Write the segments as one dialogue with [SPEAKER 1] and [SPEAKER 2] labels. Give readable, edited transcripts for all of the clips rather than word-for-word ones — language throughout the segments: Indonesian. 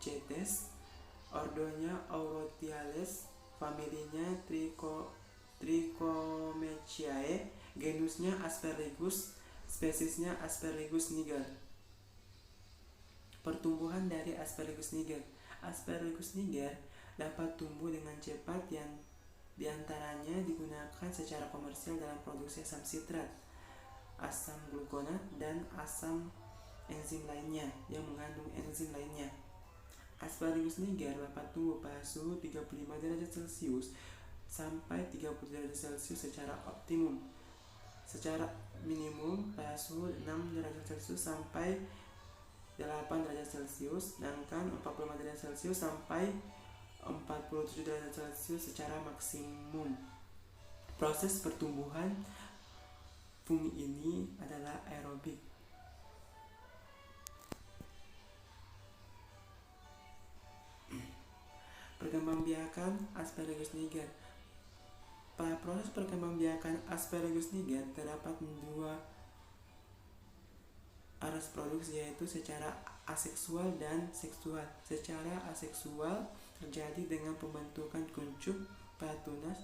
[SPEAKER 1] Trichocetes, ordonya Aurotiales, familinya Trichomechiae, genusnya Aspergillus, spesiesnya Aspergillus niger. Pertumbuhan dari Aspergillus niger. Aspergillus niger dapat tumbuh dengan cepat yang diantaranya digunakan secara komersial dalam produksi asam sitrat, asam glukonat, dan asam enzim lainnya yang mengandung enzim lainnya. Aspergillus niger dapat tumbuh pada suhu 35 derajat Celcius sampai 30 derajat Celcius secara optimum. Secara minimum pada suhu 6 derajat Celcius sampai 8 derajat Celcius, sedangkan 45 derajat Celcius sampai 47 derajat Celcius secara maksimum. Proses pertumbuhan fungi ini adalah aerobik. Perkembangbiakan Aspergillus niger. Pada proses perkembangbiakan Aspergillus niger terdapat dua arus produksi, yaitu secara aseksual dan seksual. Secara aseksual terjadi dengan pembentukan kuncup pada tunas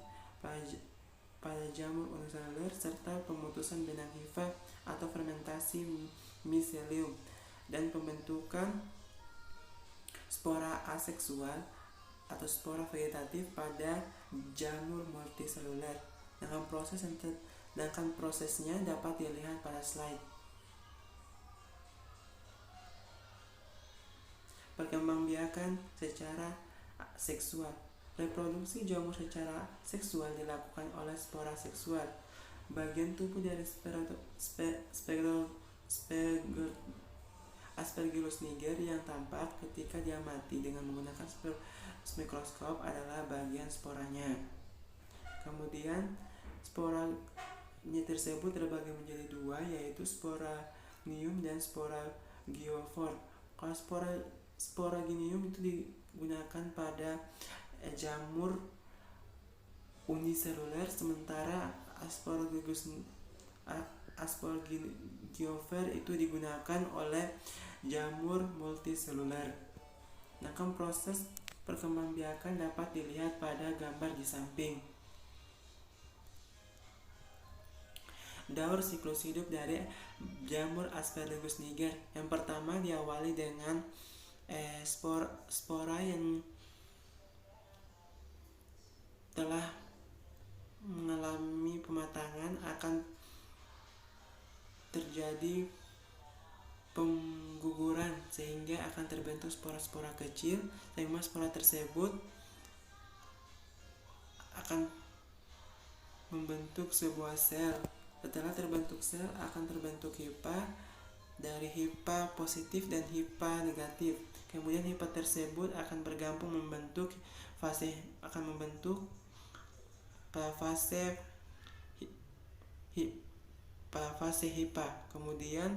[SPEAKER 1] pada jamur uniseluler serta pemutusan benang hifa atau fermentasi miselium, dan pembentukan spora aseksual atau spora vegetatif pada jamur multiseluler. Sedangkan prosesnya dapat dilihat pada slide. Perkembangbiakan secara seksual. Reproduksi jamur secara seksual dilakukan oleh spora seksual. Bagian tubuh dari Aspergillus niger yang tampak ketika dia mati dengan menggunakan mikroskop adalah bagian sporanya. Kemudian sporanya tersebut terbagi menjadi dua, yaitu sporangnium dan sporangiofor. Kalau sporangnium itu digunakan pada jamur uniseluler, sementara Aspergilliofer itu digunakan oleh jamur multiseluler. Nah, proses perkembangbiakan dapat dilihat pada gambar di samping. Daur siklus hidup dari jamur Aspergillus niger. Yang pertama diawali dengan spora yang telah mengalami pematangan, akan terjadi pengguguran sehingga akan terbentuk spora-spora kecil, sehingga spora tersebut akan membentuk sebuah sel. Setelah terbentuk sel akan terbentuk hifa, dari hifa positif dan hifa negatif. Kemudian hifa tersebut akan bergabung membentuk fase hifa. Kemudian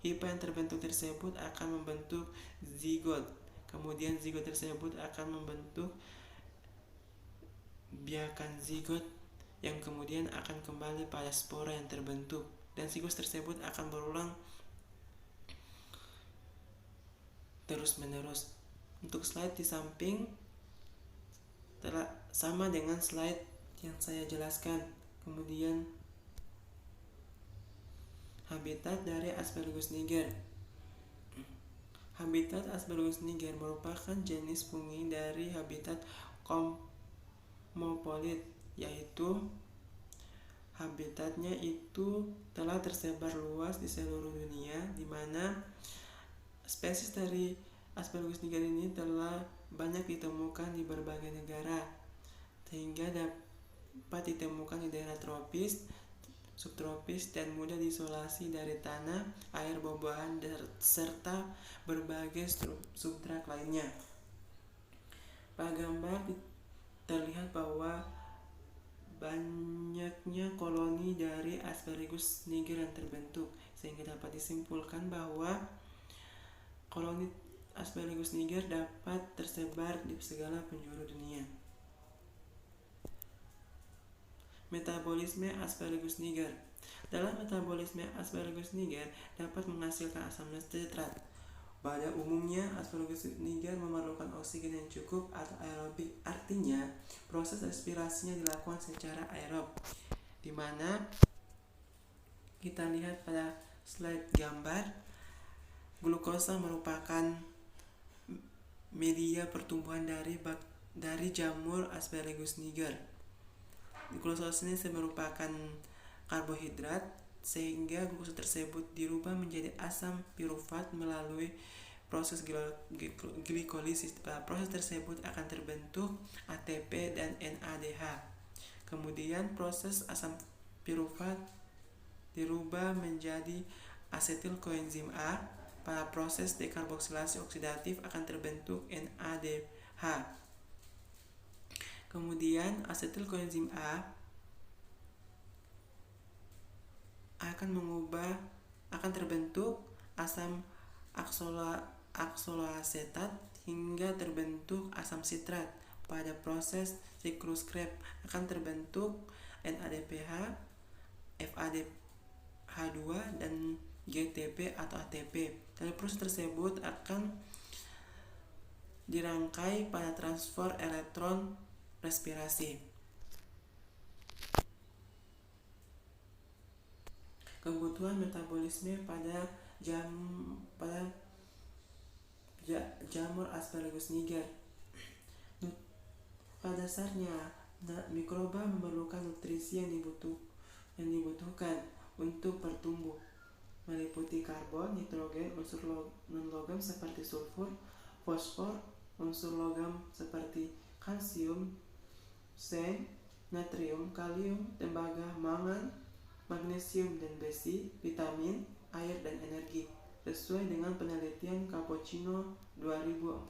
[SPEAKER 1] hifa yang terbentuk tersebut akan membentuk zigot. Kemudian zigot tersebut akan membentuk biakan zigot yang kemudian akan kembali pada spora yang terbentuk, dan siklus tersebut akan berulang terus-menerus. Untuk slide di samping telah sama dengan slide yang saya jelaskan. Kemudian habitat dari Aspergillus niger. Habitat Aspergillus niger merupakan jenis fungi dari habitat Cosmopolite, yaitu habitatnya itu telah tersebar luas di seluruh dunia, di mana spesies dari Aspergillus niger ini telah banyak ditemukan di berbagai negara, sehingga dapat ditemukan di daerah tropis, subtropis, dan mudah diisolasi dari tanah, air, buah-buahan, serta berbagai substrat lainnya. Pada gambar terlihat bahwa banyaknya koloni dari Aspergillus niger yang terbentuk, sehingga dapat disimpulkan bahwa koloni Aspergillus niger dapat tersebar di segala penjuru dunia. Metabolisme Aspergillus niger. Dalam metabolisme Aspergillus niger dapat menghasilkan asam sitrat, Pada umumnya, Asparagus niger memerlukan oksigen yang cukup atau aerobik, artinya proses respirasinya dilakukan secara aerob, di mana kita lihat pada slide gambar, glukosa merupakan media pertumbuhan dari jamur Asparagus niger. Glukosa ini merupakan karbohidrat, sehingga glukosa tersebut dirubah menjadi asam pirufat melalui proses glikolisis. Pada proses tersebut akan terbentuk ATP dan NADH. Kemudian proses asam pirufat dirubah menjadi asetil koenzim A. Pada proses dekarboksilasi oksidatif akan terbentuk NADH. Kemudian asetil koenzim A akan terbentuk asam aksoloasetat hingga terbentuk asam sitrat. Pada proses siklus Krebs akan terbentuk NADPH, FADH2 dan GTP atau ATP. Dari proses tersebut akan dirangkai pada transfer elektron respirasi. Kebutuhan metabolisme pada jamur Asparagus niger. Pada dasarnya, mikroba memerlukan nutrisi yang dibutuhkan untuk bertumbuh, meliputi karbon, nitrogen, unsur non-logam seperti sulfur, fosfor, unsur logam seperti kalsium, seng, natrium, kalium, tembaga, mangan, magnesium dan besi, vitamin, air dan energi, sesuai dengan penelitian Cappuccino 2014.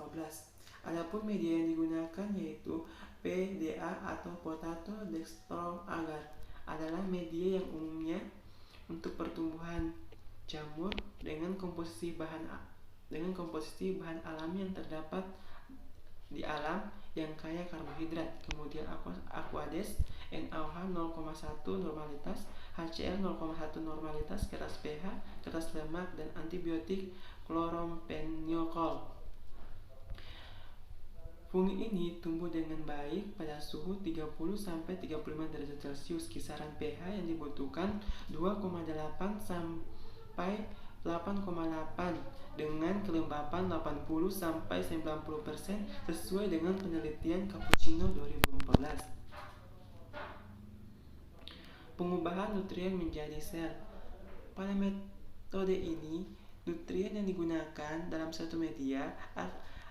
[SPEAKER 1] Adapun media yang digunakan yaitu PDA atau potato dextrose agar adalah media yang umumnya untuk pertumbuhan jamur dengan komposisi bahan alami yang terdapat di alam yang kaya karbohidrat. Kemudian Aquades, NaOH 0,1 normalitas, HCl 0,1 normalitas, kertas pH, kertas lemak, dan antibiotik kloromfenikol. Fungi ini tumbuh dengan baik pada suhu 30-35 derajat Celcius. Kisaran pH yang dibutuhkan 2,8 sampai 8,8 dengan kelembapan 80-90% sesuai dengan penelitian Cappuccino 2014. Pengubahan nutrien menjadi sel. Pada metode ini, nutrien yang digunakan dalam satu media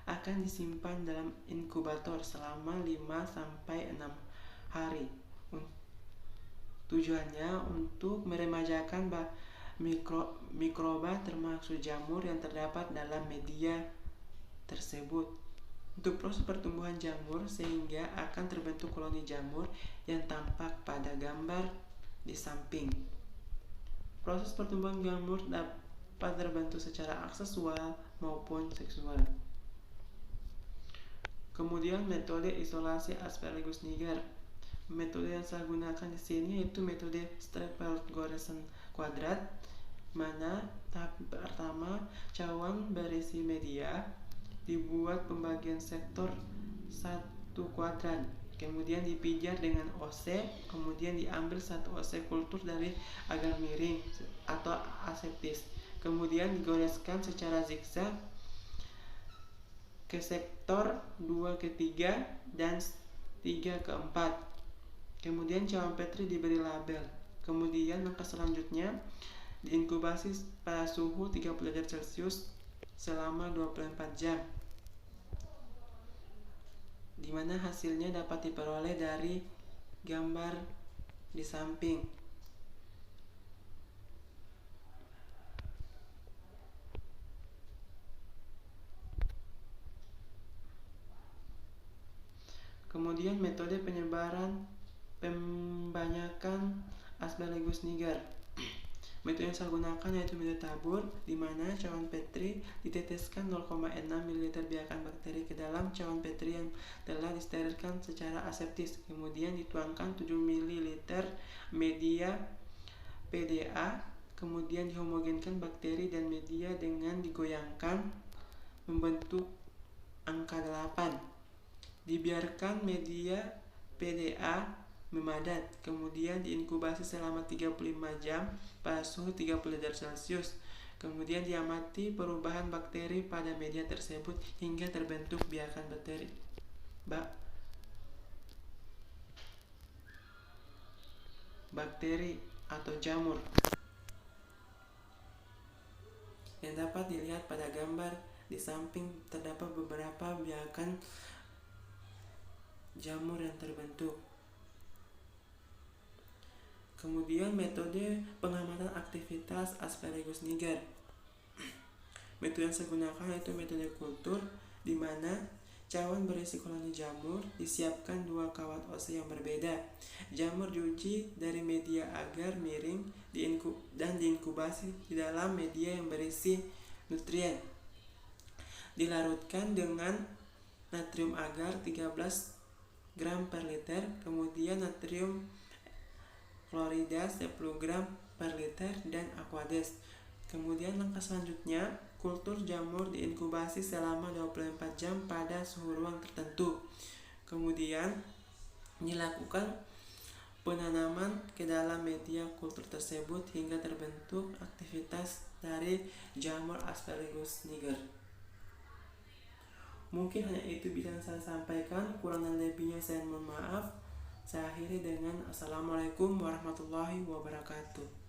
[SPEAKER 1] akan disimpan dalam inkubator selama 5-6 hari. Tujuannya untuk meremajakan mikroba termasuk jamur yang terdapat dalam media tersebut. Untuk proses pertumbuhan jamur, sehingga akan terbentuk koloni jamur yang tampak pada gambar di samping. Proses pertumbuhan jamur dapat terbentuk secara aksesual maupun seksual. Kemudian metode isolasi Asparagus niger. Metode yang saya gunakan di sini yaitu metode Staples-Goresan kuadrat, mana tahap pertama cawan berisi media dibuat pembagian sektor 1 kuadran, kemudian dipijar dengan OC, kemudian diambil satu OC kultur dari agar miring atau aseptis, kemudian digoreskan secara zigzag ke sektor 2 ke 3 dan 3 ke 4. Kemudian cawan Petri diberi label. Kemudian langkah selanjutnya diinkubasi pada suhu 30 derajat Celcius selama 24 jam. Di mana hasilnya dapat diperoleh dari gambar di samping. Kemudian metode pembanyakan Asparagus niger. Metode yang saya gunakan yaitu metode tabur, di mana cawan Petri diteteskan 0,6 ml biakan bakteri ke dalam cawan Petri yang telah disterilkan secara aseptis. Kemudian dituangkan 7 ml media PDA, kemudian dihomogenkan bakteri dan media dengan digoyangkan membentuk angka 8. Dibiarkan media PDA memadat, kemudian diinkubasi selama 35 jam pada suhu 30 derajat Celcius. Kemudian diamati perubahan bakteri pada media tersebut hingga terbentuk biakan bakteri atau jamur yang dapat dilihat pada gambar di samping. Terdapat beberapa biakan jamur yang terbentuk. Kemudian metode pengamatan aktivitas Asparagus niger. Metode yang saya gunakan yaitu metode kultur, di mana cawan berisi koloni jamur disiapkan 2 kawat OC yang berbeda. Jamur diuji dari media agar miring dan diinkubasi di dalam media yang berisi nutrien. Dilarutkan dengan natrium agar 13 gram per liter, kemudian natrium klorida 10 gram per liter, dan aqueous. Kemudian langkah selanjutnya, kultur jamur diinkubasi selama 24 jam pada suhu ruang tertentu. Kemudian dilakukan penanaman ke dalam media kultur tersebut hingga terbentuk aktivitas dari jamur Asparagus niger. Mungkin hanya itu bisa saya sampaikan, kurang dan lebihnya saya mohon maaf. Saya akhiri dengan Assalamualaikum warahmatullahi wabarakatuh.